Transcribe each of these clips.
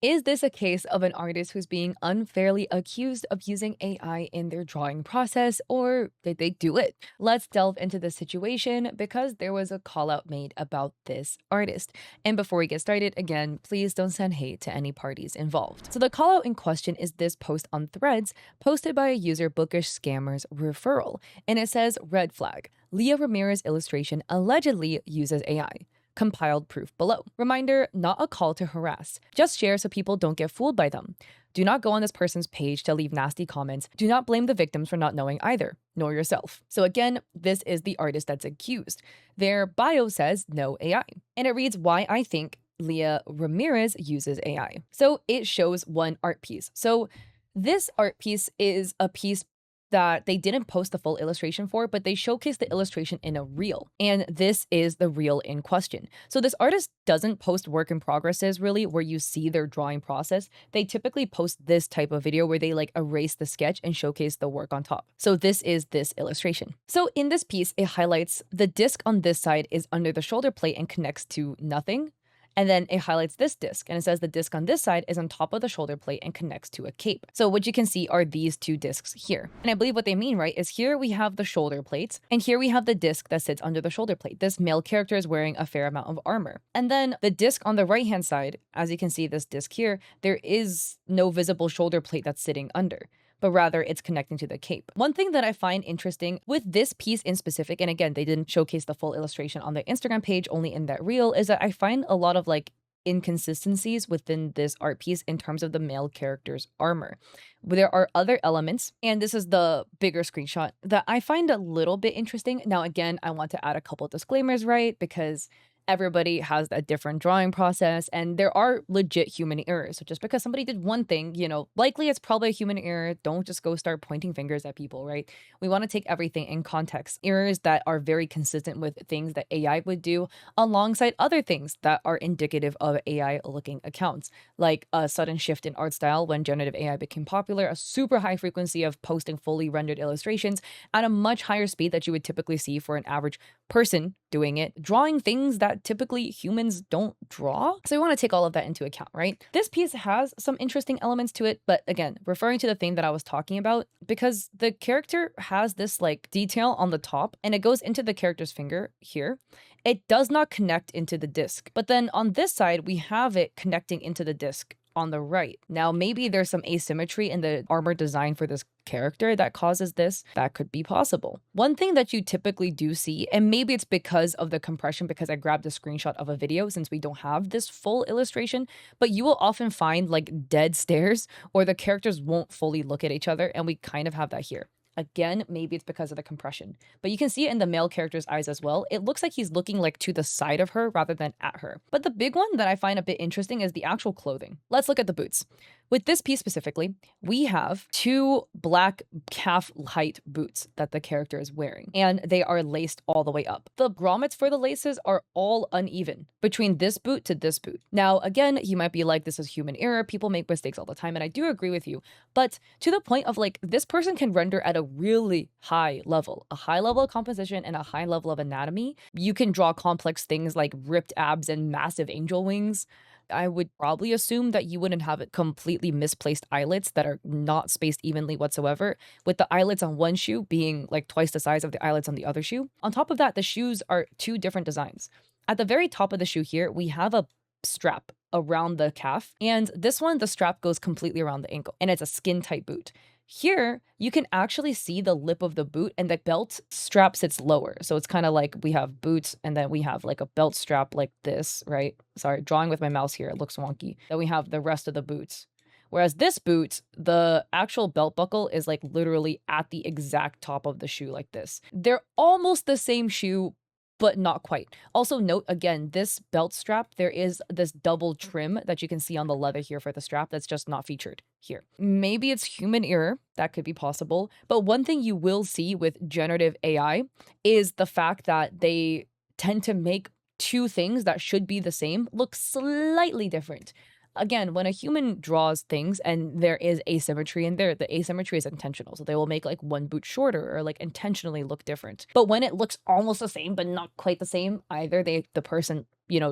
Is this a case of an artist who's being unfairly accused of using AI in their drawing process, or did they do it? Let's delve into the situation because there was a call out made about this artist. And before we get started, again, please don't send hate to any parties involved. So the call out in question is this post on Threads posted by a user Bookish Scammers Referral. And it says red flag. Leah Ramirez illustration allegedly uses AI. Compiled proof below. Reminder, not a call to harass. Just share so people don't get fooled by them. Do not go on this person's page to leave nasty comments. Do not blame the victims for not knowing either, nor yourself. So again, this is the artist that's accused. Their bio says no AI. And it reads why I think Leah Ramirez uses AI. So it shows one art piece. So this art piece is a piece that they didn't post the full illustration for, but they showcased the illustration in a reel. And this is the reel in question. So this artist doesn't post work in progresses really where you see their drawing process. They typically post this type of video where they like erase the sketch and showcase the work on top. So this is this illustration. So in this piece, it highlights the disc on this side is under the shoulder plate and connects to nothing. And then it highlights this disc and it says the disc on this side is on top of the shoulder plate and connects to a cape. So what you can see are these two discs here. And I believe what they mean, right, is here we have the shoulder plates and here we have the disc that sits under the shoulder plate. This male character is wearing a fair amount of armor. And then the disc on the right-hand side, as you can see this disc here, there is no visible shoulder plate that's sitting under, but rather it's connecting to the cape. One thing that I find interesting with this piece in specific, and again, they didn't showcase the full illustration on their Instagram page, only in that reel, is that I find a lot of like inconsistencies within this art piece in terms of the male character's armor. There are other elements, and this is the bigger screenshot that I find a little bit interesting. Now, again, I want to add a couple disclaimers, right? Because everybody has a different drawing process and there are legit human errors. So just because somebody did one thing, likely it's probably a human error. Don't just go start pointing fingers at people, right? We want to take everything in context. Errors that are very consistent with things that AI would do alongside other things that are indicative of AI looking accounts, like a sudden shift in art style when generative AI became popular, a super high frequency of posting fully rendered illustrations at a much higher speed that you would typically see for an average person doing it, drawing things that typically humans don't draw. So we want to take all of that into account, right? This piece has some interesting elements to it, but again, referring to the thing that I was talking about, because the character has this like detail on the top and it goes into the character's finger here. It does not connect into the disc. But then on this side, we have it connecting into the disc on the right. Now, maybe there's some asymmetry in the armor design for this character that causes this. That could be possible. One thing that you typically do see, and maybe it's because of the compression, because I grabbed a screenshot of a video since we don't have this full illustration, but you will often find like dead stares or the characters won't fully look at each other. And we kind of have that here. Again, maybe it's because of the compression, but you can see it in the male character's eyes as well. It looks like he's looking like to the side of her rather than at her. But the big one that I find a bit interesting is the actual clothing. Let's look at the boots. With this piece specifically, we have two black calf height boots that the character is wearing, and they are laced all the way up. The grommets for the laces are all uneven between this boot to this boot. Now, again, you might be like, this is human error. People make mistakes all the time, and I do agree with you. But to the point of like, this person can render at a really high level, a high level of composition and a high level of anatomy. You can draw complex things like ripped abs and massive angel wings. I would probably assume that you wouldn't have it completely misplaced eyelets that are not spaced evenly whatsoever, with the eyelets on one shoe being like twice the size of the eyelets on the other shoe. On top of that, the shoes are two different designs. At the very top of the shoe here, we have a strap around the calf, and this one, the strap goes completely around the ankle, and it's a skin tight boot. Here, you can actually see the lip of the boot and the belt strap sits lower. So it's kind of like we have boots and then we have like a belt strap like this, right? Sorry, drawing with my mouse here, it looks wonky. Then we have the rest of the boots. Whereas this boot, the actual belt buckle is like literally at the exact top of the shoe like this. They're almost the same shoe, but not quite. Also note again, this belt strap, there is this double trim that you can see on the leather here for the strap that's just not featured here. Maybe it's human error, that could be possible. But one thing you will see with generative AI is the fact that they tend to make two things that should be the same look slightly different. Again, when a human draws things and there is asymmetry in there, the asymmetry is intentional. So they will make like one boot shorter or like intentionally look different. But when it looks almost the same but not quite the same, either the person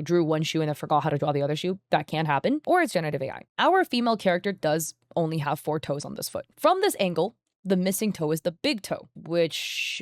drew one shoe and then forgot how to draw the other shoe. That can happen, or it's generative AI. Our female character does only have 4 toes on this foot. From this angle, the missing toe is the big toe, which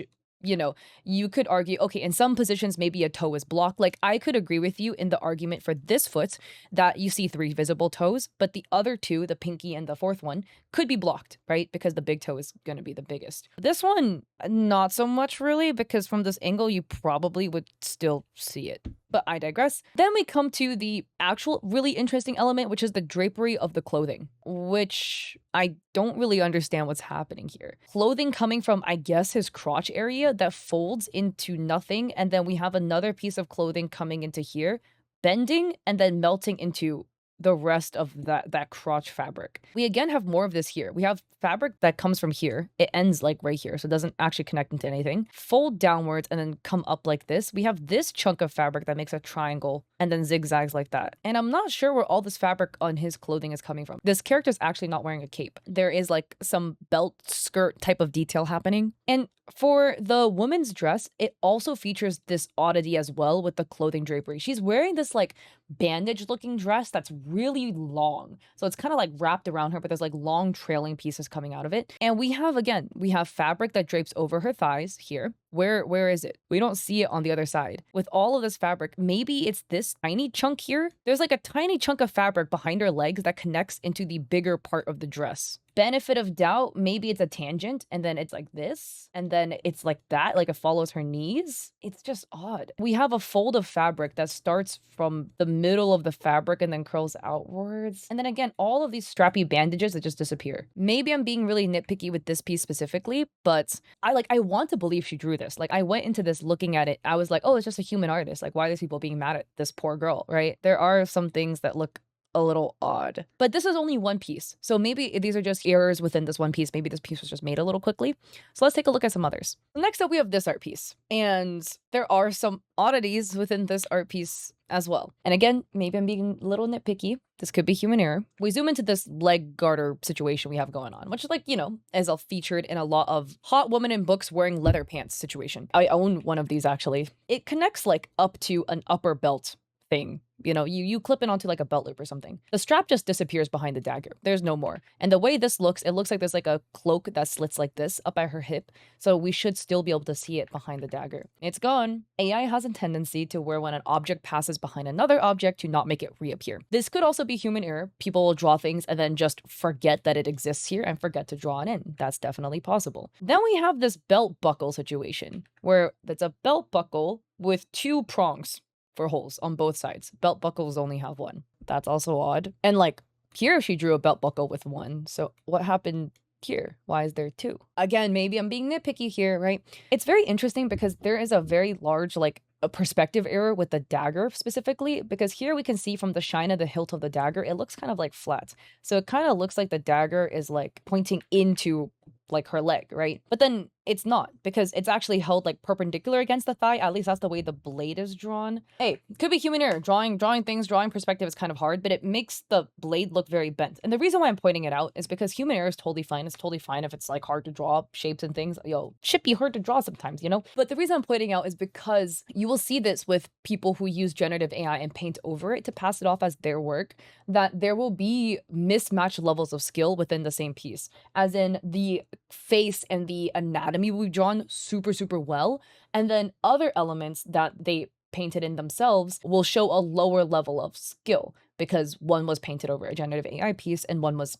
you could argue, okay, in some positions, maybe a toe is blocked. Like, I could agree with you in the argument for this foot that you see 3 visible toes, but the other 2, the pinky and the 4th one, could be blocked, right? Because the big toe is going to be the biggest. This one, not so much really, because from this angle, you probably would still see it. But I digress. Then we come to the actual really interesting element, which is the drapery of the clothing, which I don't really understand what's happening here. Clothing coming from, I guess, his crotch area that folds into nothing. And then we have another piece of clothing coming into here, bending and then melting into the rest of that crotch fabric. We again have more of this here. We have fabric that comes from here. It ends like right here, so it doesn't actually connect into anything. Fold downwards and then come up like this. We have this chunk of fabric that makes a triangle and then zigzags like that. And I'm not sure where all this fabric on his clothing is coming from. This character's actually not wearing a cape. There is like some belt skirt type of detail happening. And for the woman's dress, it also features this oddity as well with the clothing drapery. She's wearing this like bandage looking dress that's really long. So it's kind of like wrapped around her, but there's like long trailing pieces coming out of it. And we have fabric that drapes over her thighs here. Where is it? We don't see it on the other side. With all of this fabric, maybe it's this tiny chunk here. There's like a tiny chunk of fabric behind her legs that connects into the bigger part of the dress. Benefit of doubt, maybe it's a tangent and then it's like this and then it's like that, like it follows her knees. It's just odd. We have a fold of fabric that starts from the middle of the fabric and then curls outwards. And then again, all of these strappy bandages that just disappear. Maybe I'm being really nitpicky with this piece specifically, but I want to believe she drew this. Like, I went into this looking at it. I was like, oh, it's just a human artist. Like, why are these people being mad at this poor girl, right? There are some things that look a little odd. But this is only one piece. So maybe these are just errors within this one piece. Maybe this piece was just made a little quickly. So let's take a look at some others. Next up, we have this art piece. And there are some oddities within this art piece as well. And again, maybe I'm being a little nitpicky. This could be human error. We zoom into this leg garter situation we have going on, which is like, is all featured in a lot of hot woman in books wearing leather pants situation. I own one of these actually. It connects like up to an upper belt thing. You clip it onto like a belt loop or something. The strap just disappears behind the dagger. There's no more. And the way this looks, it looks like there's like a cloak that slits like this up at her hip. So we should still be able to see it behind the dagger. It's gone. AI has a tendency to where when an object passes behind another object to not make it reappear. This could also be human error. People will draw things and then just forget that it exists here and forget to draw it in. That's definitely possible. Then we have this belt buckle situation where it's a belt buckle with 2 prongs for holes on both sides. Belt buckles only have 1. That's also odd. And like here, she drew a belt buckle with 1. So what happened here? Why is there 2? Again, maybe I'm being nitpicky here, right? It's very interesting because there is a very large like a perspective error with the dagger specifically, because here we can see from the shine of the hilt of the dagger, it looks kind of like flat. So it kind of looks like the dagger is like pointing into like her leg, right? But then it's not, because it's actually held like perpendicular against the thigh. At least that's the way the blade is drawn. Hey, could be human error. Drawing perspective is kind of hard, but it makes the blade look very bent. And the reason why I'm pointing it out is because human error is totally fine. It's totally fine if it's like hard to draw shapes and things. Should be hard to draw sometimes, But the reason I'm pointing out is because you will see this with people who use generative AI and paint over it to pass it off as their work, that there will be mismatched levels of skill within the same piece. As in the face and the anatomy we've drawn super, super well. And then other elements that they painted in themselves will show a lower level of skill because one was painted over a generative AI piece and one was,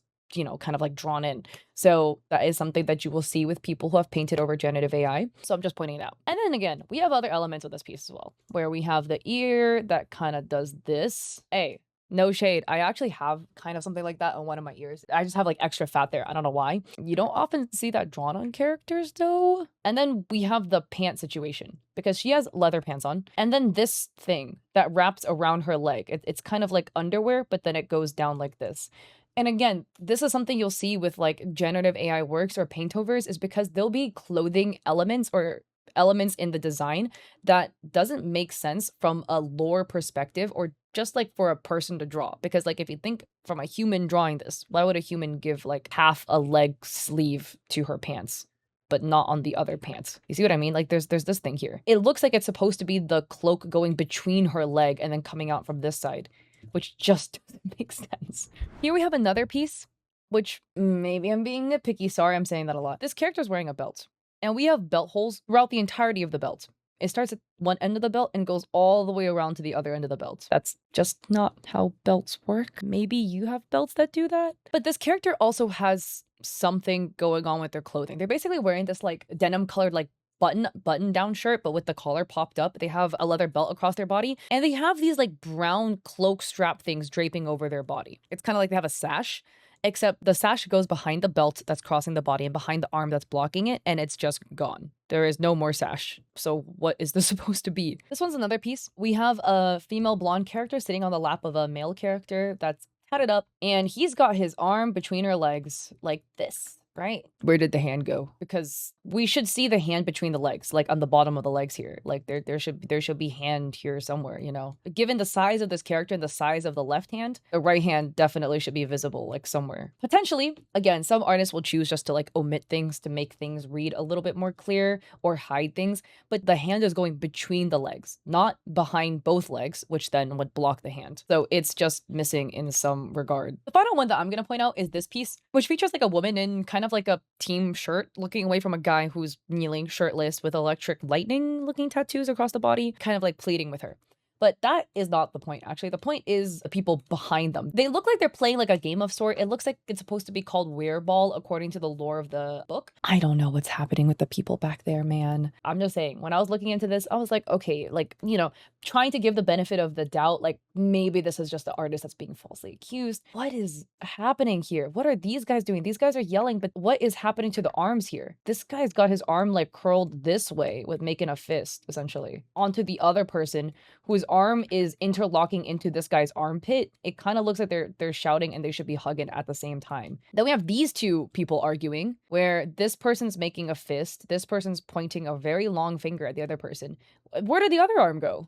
kind of like drawn in. So that is something that you will see with people who have painted over generative AI. So I'm just pointing it out. And then again, we have other elements of this piece as well, where we have the ear that kind of does this. Hey, no shade. I actually have kind of something like that on one of my ears. I just have like extra fat there. I don't know why. You don't often see that drawn on characters though. And then we have the pant situation because she has leather pants on. And then this thing that wraps around her leg. It's kind of like underwear, but then it goes down like this. And again, this is something you'll see with like generative AI works or paintovers is because there'll be clothing elements or elements in the design that doesn't make sense from a lore perspective or just like for a person to draw. Because like if you think from a human drawing this, why would a human give like half a leg sleeve to her pants? But not on the other pants. You see what I mean? Like there's this thing here. It looks like it's supposed to be the cloak going between her leg and then coming out from this side, which just doesn't make sense. Here we have another piece, which maybe I'm being nitpicky. Sorry, I'm saying that a lot. This character's wearing a belt, and we have belt holes throughout the entirety of the belt. It starts at one end of the belt and goes all the way around to the other end of the belt. That's just not how belts work. Maybe you have belts that do that. But this character also has something going on with their clothing. They're basically wearing this like denim colored like button down shirt, but with the collar popped up. They have a leather belt across their body, and they have these like brown cloak strap things draping over their body. It's kind of like they have a sash, except the sash goes behind the belt that's crossing the body and behind the arm that's blocking it, and it's just gone. There is no more sash. So what is this supposed to be? This one's another piece. We have a female blonde character sitting on the lap of a male character that's tatted up, and he's got his arm between her legs like this. Right? Where did the hand go? Because we should see the hand between the legs, like on the bottom of the legs here. Like there should be hand here somewhere, you know. Given the size of this character and the size of the left hand, the right hand definitely should be visible, like somewhere. Potentially, again, some artists will choose just to like omit things to make things read a little bit more clear or hide things, but the hand is going between the legs, not behind both legs, which then would block the hand. So it's just missing in some regard. The final one that I'm gonna point out is this piece, which features like a woman in kind of like a team shirt looking away from a guy who's kneeling shirtless with electric lightning looking tattoos across the body, kind of like pleading with her. But that is not the point, actually. The point is the people behind them. They look like they're playing like a game of sort. It looks like it's supposed to be called Wereball according to the lore of the book. I don't know what's happening with the people back there, man. I'm just saying, when I was looking into this, I was like, okay, like, you know, trying to give the benefit of the doubt, like maybe this is just the artist that's being falsely accused. What is happening here? What are these guys doing? These guys are yelling, but what is happening to the arms here? This guy's got his arm like curled this way with making a fist, essentially, onto the other person whose arm is interlocking into this guy's armpit. It kind of looks like they're shouting and they should be hugging at the same time. Then we have these two people arguing where this person's making a fist, this person's pointing a very long finger at the other person. Where did the other arm go?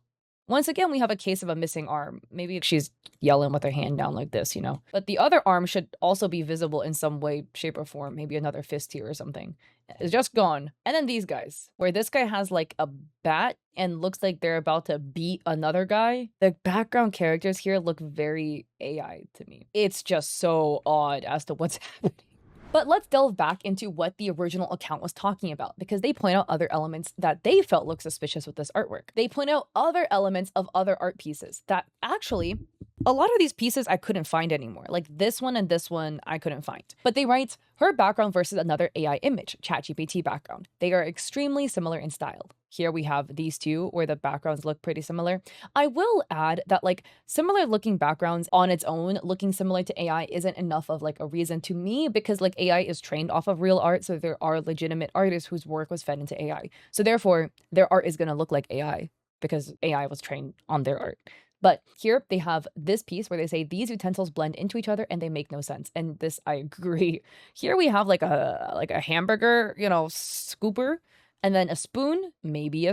Once again, we have a case of a missing arm. Maybe she's yelling with her hand down like this, you know? But the other arm should also be visible in some way, shape, or form. Maybe another fist here or something. It's just gone. And then these guys, where this guy has like a bat and looks like they're about to beat another guy. The background characters here look very AI to me. It's just so odd as to what's happening. But let's delve back into what the original account was talking about, because they point out other elements that they felt looked suspicious with this artwork. They point out other elements of other art pieces that actually, a lot of these pieces I couldn't find anymore. Like this one and this one I couldn't find. But they write, her background versus another AI image, ChatGPT background. They are extremely similar in style. Here we have these two where the backgrounds look pretty similar. I will add that like similar looking backgrounds on its own, looking similar to AI isn't enough of like a reason to me, because like AI is trained off of real art. So there are legitimate artists whose work was fed into AI. So therefore their art is going to look like AI because AI was trained on their art. But here they have this piece where they say these utensils blend into each other and they make no sense. And this, I agree. Here we have like a hamburger, you know, scooper, and then a spoon, maybe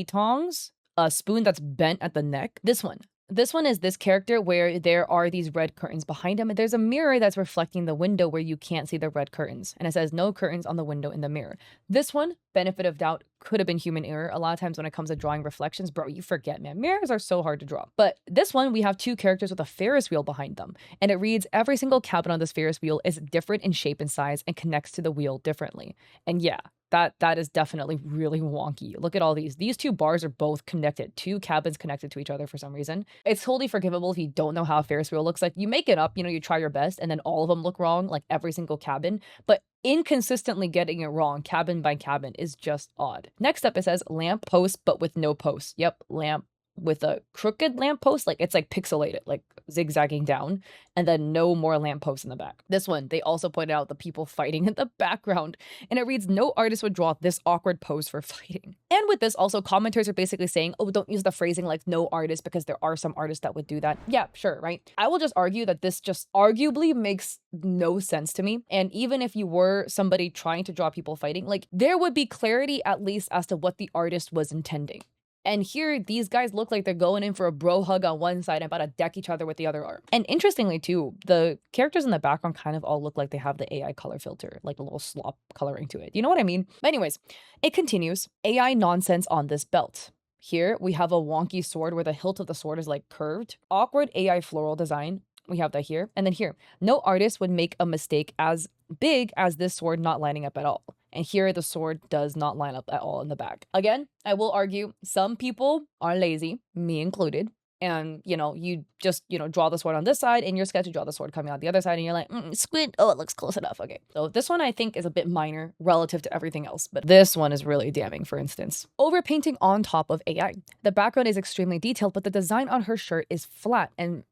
tongs, a spoon that's bent at the neck. This one is this character where there are these red curtains behind him, and there's a mirror that's reflecting the window where you can't see the red curtains, and it says no curtains on the window in the mirror. This one, benefit of doubt, could have been human error. A lot of times when it comes to drawing reflections, bro, you forget, man. Mirrors are so hard to draw. But this one, we have two characters with a Ferris wheel behind them, and it reads, every single cabin on this Ferris wheel is different in shape and size and connects to the wheel differently. And yeah, that is definitely really wonky. Look at all these. These two bars are both connected. Two cabins connected to each other for some reason. It's totally forgivable if you don't know how a Ferris wheel looks like. You make it up, you know, you try your best, and then all of them look wrong, like every single cabin. But inconsistently getting it wrong cabin by cabin is just odd. Next up, it says lamp post, but with no post. Yep, lamp with a crooked lamppost, like it's like pixelated, like zigzagging down, and then no more lampposts in the back. This one, they also pointed out the people fighting in the background, and it reads, no artist would draw this awkward pose for fighting. And with this, also commenters are basically saying, oh, don't use the phrasing like no artist because there are some artists that would do that. Yeah, sure, right? I will just argue that this just arguably makes no sense to me. And even if you were somebody trying to draw people fighting, like there would be clarity at least as to what the artist was intending. And here, these guys look like they're going in for a bro hug on one side and about to deck each other with the other arm. And interestingly, too, the characters in the background kind of all look like they have the AI color filter, like a little slop coloring to it. You know what I mean? But anyways, it continues. AI nonsense on this belt. Here, we have a wonky sword where the hilt of the sword is like curved. Awkward AI floral design. We have that here. And then here, no artist would make a mistake as big as this sword not lining up at all. And here the sword does not line up at all in the back. Again, I will argue some people are lazy, me included. And, you just, draw the sword on this side. In your sketch, you draw the sword coming out the other side. And you're like, squint. Oh, it looks close enough. Okay. So this one I think is a bit minor relative to everything else. But this one is really damning, for instance. Overpainting on top of AI. The background is extremely detailed, but the design on her shirt is flat and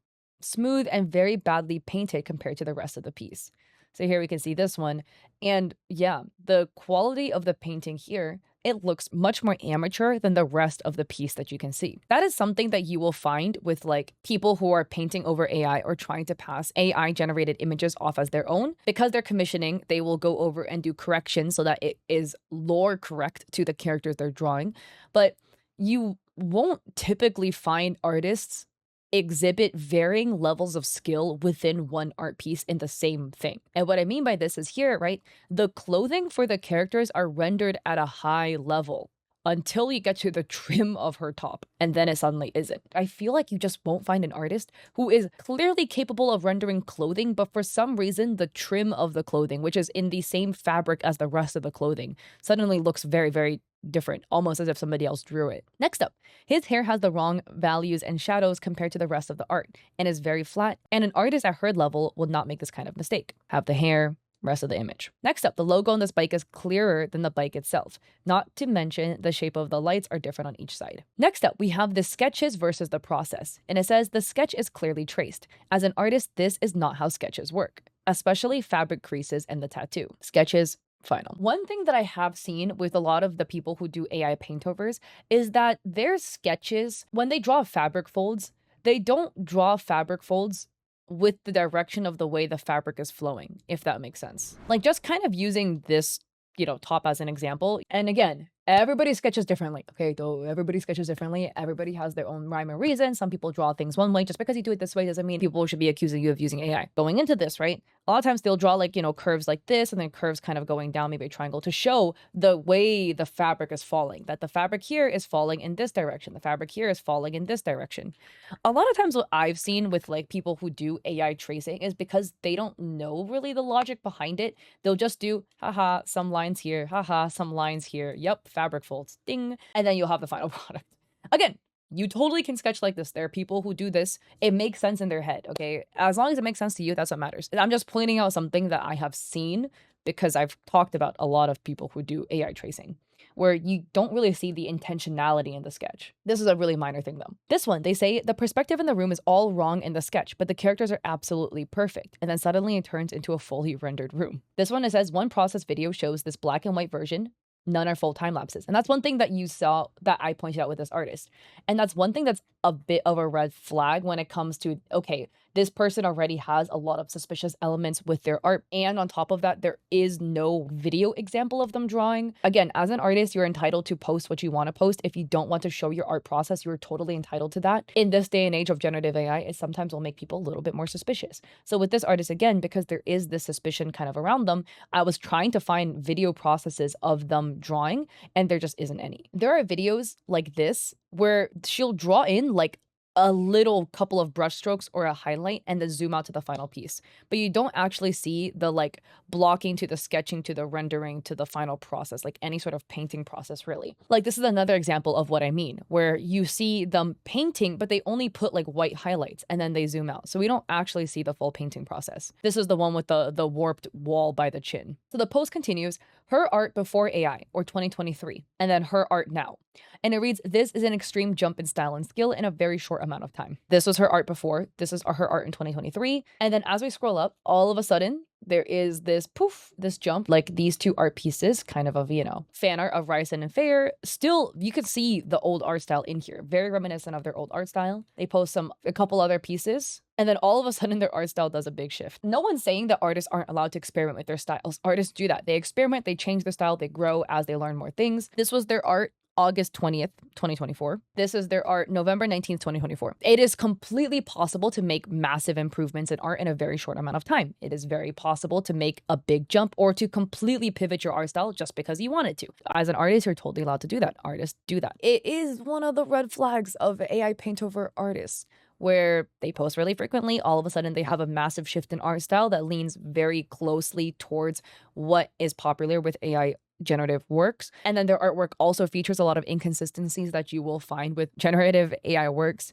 smooth and very badly painted compared to the rest of the piece. So here we can see this one. And yeah, the quality of the painting here, it looks much more amateur than the rest of the piece that you can see. That is something that you will find with like people who are painting over AI or trying to pass AI generated images off as their own. Because they're commissioning, they will go over and do corrections so that it is lore correct to the characters they're drawing. But you won't typically find artists exhibit varying levels of skill within one art piece in the same thing. And what I mean by this is here, right? The clothing for the characters are rendered at a high level until you get to the trim of her top, and then it suddenly isn't. I feel like you just won't find an artist who is clearly capable of rendering clothing, but for some reason, the trim of the clothing, which is in the same fabric as the rest of the clothing, suddenly looks very, very different, almost as if somebody else drew it. Next up, his hair has the wrong values and shadows compared to the rest of the art, and is very flat, and an artist at her level would not make this kind of mistake. Have the hair, rest of the image. Next up, the logo on this bike is clearer than the bike itself, not to mention the shape of the lights are different on each side. Next up, we have the sketches versus the process, and it says the sketch is clearly traced. As an artist, this is not how sketches work, especially fabric creases and the tattoo. Sketches, final. One thing that I have seen with a lot of the people who do AI paintovers is that their sketches, when they draw fabric folds, they don't draw fabric folds with the direction of the way the fabric is flowing, if that makes sense. Like just kind of using this, top as an example. And again, everybody sketches differently, okay? Though everybody sketches differently. Everybody has their own rhyme and reason. Some people draw things one way. Just because you do it this way doesn't mean people should be accusing you of using AI. Going into this, right? A lot of times they'll draw like, curves like this and then curves kind of going down, maybe a triangle to show the way the fabric is falling, that the fabric here is falling in this direction. The fabric here is falling in this direction. A lot of times what I've seen with like people who do AI tracing is because they don't know really the logic behind it. They'll just do, haha, some lines here, haha, some lines here. Yep, fabric folds, ding. And then you'll have the final product. Again, you totally can sketch like this. There are people who do this. It makes sense in their head, okay? As long as it makes sense to you, that's what matters. I'm just pointing out something that I have seen because I've talked about a lot of people who do AI tracing, where you don't really see the intentionality in the sketch. This is a really minor thing though. This one, they say the perspective in the room is all wrong in the sketch, but the characters are absolutely perfect. And then suddenly it turns into a fully rendered room. This one, it says one process video shows this black and white version. None are full time lapses. And that's one thing that you saw that I pointed out with this artist. And that's one thing that's a bit of a red flag when it comes to, okay, this person already has a lot of suspicious elements with their art. And on top of that, there is no video example of them drawing. Again, as an artist, you're entitled to post what you want to post. If you don't want to show your art process, you're totally entitled to that. In this day and age of generative AI, it sometimes will make people a little bit more suspicious. So with this artist, again, because there is this suspicion kind of around them, I was trying to find video processes of them drawing, and there just isn't any. There are videos like this where she'll draw in like a little couple of brush strokes or a highlight and then zoom out to the final piece. But you don't actually see the like blocking to the sketching to the rendering to the final process, like any sort of painting process really. Like this is another example of what I mean, where you see them painting, but they only put like white highlights and then they zoom out. So we don't actually see the full painting process. This is the one with the warped wall by the chin. So the post continues. her art before AI or 2023, and then her art now. And it reads, this is an extreme jump in style and skill in a very short amount of time. This was her art before. This is her art in 2023. And then as we scroll up, all of a sudden, there is this poof, this jump, like these two art pieces, kind of, fan art of Ryzen and Fair. Still, you can see the old art style in here, very reminiscent of their old art style. They post a couple other pieces, and then all of a sudden their art style does a big shift. No one's saying that artists aren't allowed to experiment with their styles. Artists do that. They experiment, they change their style, they grow as they learn more things. This was their art August 20th, 2024. This is their art November 19th, 2024. It is completely possible to make massive improvements in art in a very short amount of time. It is very possible to make a big jump or to completely pivot your art style just because you wanted to. As an artist, you're totally allowed to do that. Artists do that. It is one of the red flags of AI paint over artists, where they post really frequently. All of a sudden, they have a massive shift in art style that leans very closely towards what is popular with AI generative works. And then their artwork also features a lot of inconsistencies that you will find with generative AI works,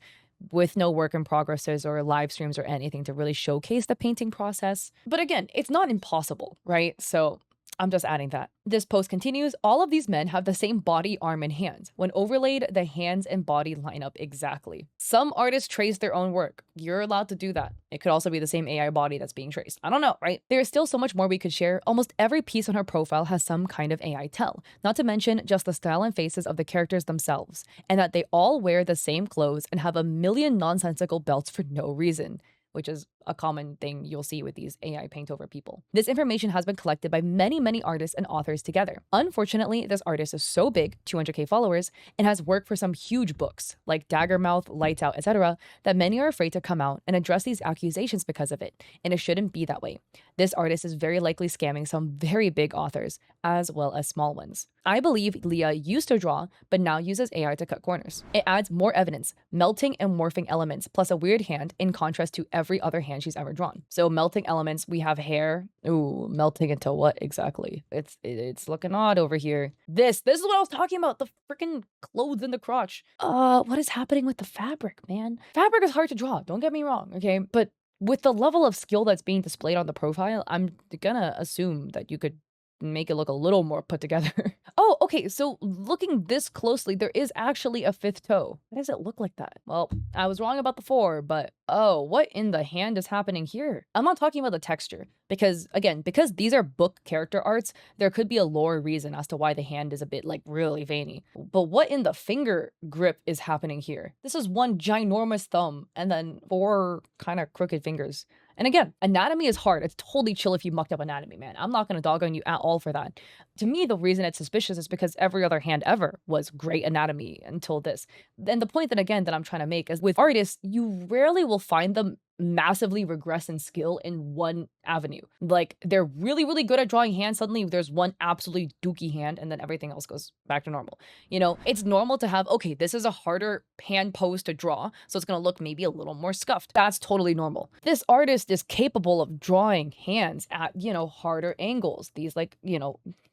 with no work in progresses or live streams or anything to really showcase the painting process. But again, it's not impossible, right? So I'm just adding that. This post continues, all of these men have the same body, arm, and hands. When overlaid, the hands and body line up exactly. Some artists trace their own work. You're allowed to do that. It could also be the same AI body that's being traced. I don't know, right? There's still so much more we could share. Almost every piece on her profile has some kind of AI tell, not to mention just the style and faces of the characters themselves, and that they all wear the same clothes and have a million nonsensical belts for no reason, which is a common thing you'll see with these AI paint over people. This information has been collected by many, many artists and authors together. Unfortunately, this artist is so big, 200K followers, and has worked for some huge books like Daggermouth, Lights Out, etc., that many are afraid to come out and address these accusations because of it, and it shouldn't be that way. This artist is very likely scamming some very big authors, as well as small ones. I believe Leah used to draw, but now uses AI to cut corners. It adds more evidence, melting and morphing elements, plus a weird hand in contrast to every other hand she's ever drawn. So melting elements, we have hair. Ooh, melting into what exactly? It's looking odd over here. This is what I was talking about, the freaking clothes in the crotch. What is happening with the fabric, man? Fabric is hard to draw, don't get me wrong, okay? But with the level of skill that's being displayed on the profile, I'm gonna assume that you could make it look a little more put together. Oh, okay, so looking this closely, there is actually a fifth toe. Why does it look like that? Well, I was wrong about the four, but oh, what in the hand is happening here? I'm not talking about the texture, because again, because these are book character arts, there could be a lore reason as to why the hand is a bit like really veiny. But what in the finger grip is happening here? This is one ginormous thumb and then four kind of crooked fingers. And again, anatomy is hard. It's totally chill if you mucked up anatomy, man. I'm not going to dog on you at all for that. To me, the reason it's suspicious is because every other hand ever was great anatomy until this. And the point that, again, that I'm trying to make is with artists, you rarely will find them massively regress in skill in one avenue. Like, they're really, really good at drawing hands. Suddenly, there's one absolutely dookie hand, and then everything else goes back to normal. You know, it's normal to have, okay, this is a harder hand pose to draw, so it's going to look maybe a little more scuffed. That's totally normal. This artist is capable of drawing hands at, harder angles. These, like,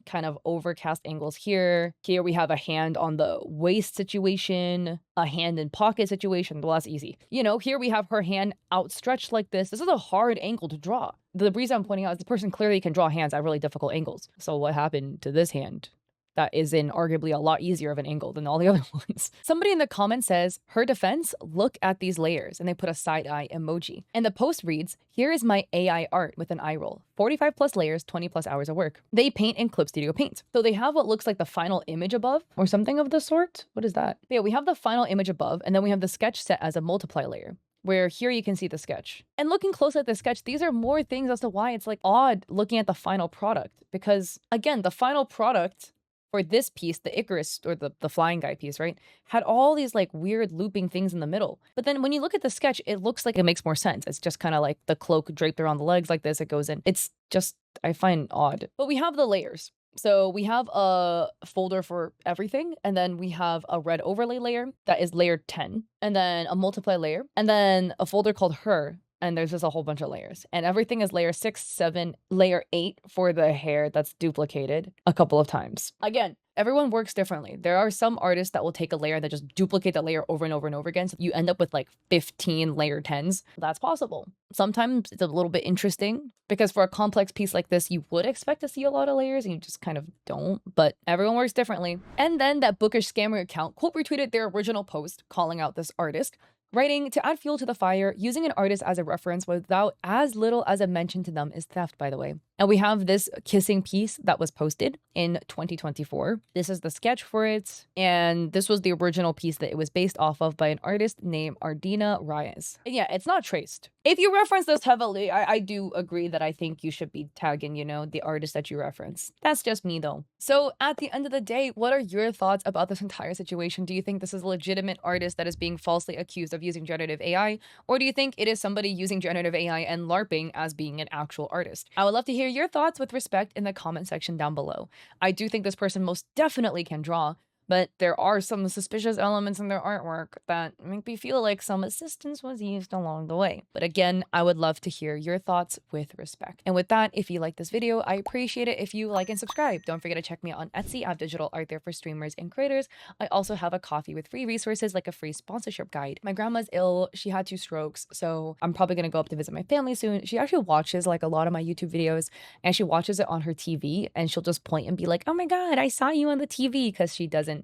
kind of overcast angles here. Here we have a hand on the waist situation, a hand in pocket situation. Well, that's easy. Here we have her hand outstretched like this. This is a hard angle to draw. The reason I'm pointing out is the person clearly can draw hands at really difficult angles. So what happened to this hand? That is in arguably a lot easier of an angle than all the other ones. Somebody in the comments says, her defense, look at these layers, and they put a side eye emoji. And the post reads, here is my AI art with an eye roll. 45 plus layers, 20 plus hours of work. They paint in Clip Studio Paint. So they have what looks like the final image above or something of the sort. What is that? But yeah, we have the final image above, and then we have the sketch set as a multiply layer, where here you can see the sketch. And looking close at the sketch, these are more things as to why it's like odd looking at the final product. Because again, the final product for this piece, the Icarus or the flying guy piece, right, had all these like weird looping things in the middle. But then when you look at the sketch, it looks like it makes more sense. It's just kind of like the cloak draped around the legs like this. It goes in. It's just, I find odd. But we have the layers. So we have a folder for everything, and then we have a red overlay layer that is layer 10, and then a multiply layer, and then a folder called her and there's just a whole bunch of layers. And everything is layer 6, 7, layer 8 for the hair that's duplicated a couple of times. Again, everyone works differently. There are some artists that will take a layer that just duplicate that layer over and over and over again. So you end up with like 15 layer 10s. That's possible. Sometimes it's a little bit interesting because for a complex piece like this, you would expect to see a lot of layers and you just kind of don't, but everyone works differently. And then that bookish scammer account quote retweeted their original post calling out this artist, writing, "To add fuel to the fire, using an artist as a reference without as little as a mention to them is theft, by the way." And we have this kissing piece that was posted in 2024. This is the sketch for it. And this was the original piece that it was based off of by an artist named Ardina Reyes. And yeah, it's not traced. If you reference this heavily, I do agree that I think you should be tagging, the artist that you reference. That's just me though. So at the end of the day, what are your thoughts about this entire situation? Do you think this is a legitimate artist that is being falsely accused of using generative AI? Or do you think it is somebody using generative AI and LARPing as being an actual artist? I would love to hear your thoughts with respect in the comment section down below. I do think this person most definitely can draw, but there are some suspicious elements in their artwork that make me feel like some assistance was used along the way. But again, I would love to hear your thoughts with respect. And with that, if you like this video, I appreciate it if you like and subscribe. Don't forget to check me out on Etsy. I have digital art there for streamers and creators. I also have a coffee with free resources like a free sponsorship guide. My grandma's ill. She had 2 strokes, so I'm probably going to go up to visit my family soon. She actually watches like a lot of my YouTube videos and she watches it on her TV and she'll just point and be like, "Oh my God, I saw you on the TV," because she doesn't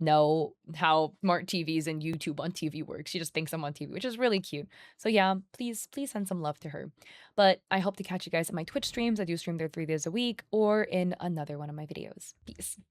know how smart TVs and YouTube on TV works. She just thinks I'm on TV, which is really cute. So yeah, please send some love to her. But I hope to catch you guys at my Twitch streams. I do stream there 3 days a week or in another one of my videos. Peace.